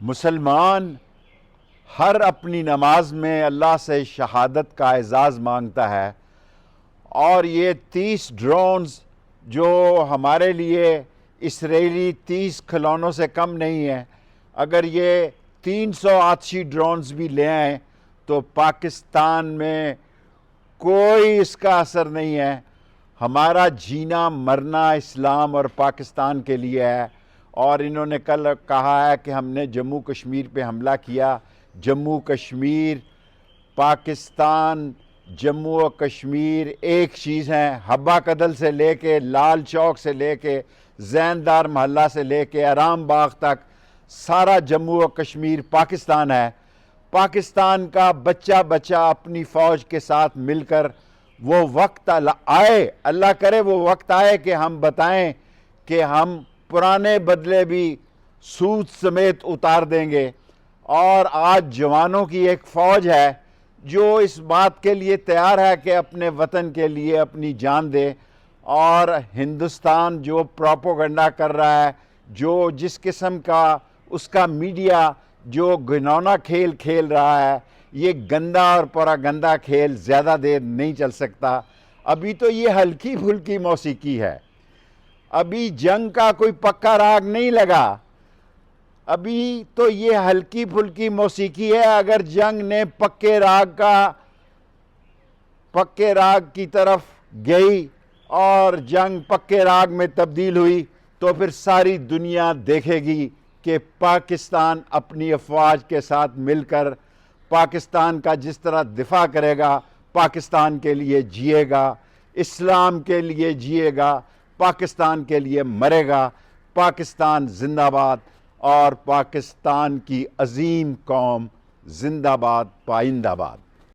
مسلمان ہر اپنی نماز میں اللہ سے شہادت کا اعزاز مانگتا ہے، اور یہ 30 ڈرونز جو ہمارے لیے اسرائیلی 30 کھلونوں سے کم نہیں ہیں، اگر یہ 300 آتشی ڈرونز بھی لے آئیں تو پاکستان میں کوئی اس کا اثر نہیں ہے۔ ہمارا جینا مرنا اسلام اور پاکستان کے لیے ہے، اور انہوں نے کل کہا ہے کہ ہم نے جموں کشمیر پہ حملہ کیا۔ جموں کشمیر، پاکستان، جموں و کشمیر ایک چیز ہیں۔ حبہ کدل سے لے کے لال چوک سے لے کے زیندار محلہ سے لے کے آرام باغ تک سارا جموں و کشمیر پاکستان ہے۔ پاکستان کا بچہ بچہ اپنی فوج کے ساتھ مل کر وہ وقت آئے، اللہ کرے وہ وقت آئے کہ ہم بتائیں کہ ہم پرانے بدلے بھی سود سمیت اتار دیں گے۔ اور آج جوانوں کی ایک فوج ہے جو اس بات کے لیے تیار ہے کہ اپنے وطن کے لیے اپنی جان دے، اور ہندوستان جو پروپیگنڈا کر رہا ہے، جو جس قسم کا اس کا میڈیا جو گھنونا کھیل کھیل رہا ہے، یہ گندا اور پراگندا کھیل زیادہ دیر نہیں چل سکتا۔ ابھی تو یہ ہلکی پھلکی موسیقی ہے، ابھی جنگ کا کوئی پکا راگ نہیں لگا، ابھی تو یہ ہلکی پھلکی موسیقی ہے۔ اگر جنگ نے پکے راگ کی طرف گئی اور جنگ پکے راگ میں تبدیل ہوئی تو پھر ساری دنیا دیکھے گی کہ پاکستان اپنی افواج کے ساتھ مل کر پاکستان کا جس طرح دفاع کرے گا، پاکستان کے لیے جیے گا، اسلام کے لیے جیے گا، پاکستان کے لیے مرے گا۔ پاکستان زندہ باد، اور پاکستان کی عظیم قوم زندہ باد، پائندہ باد۔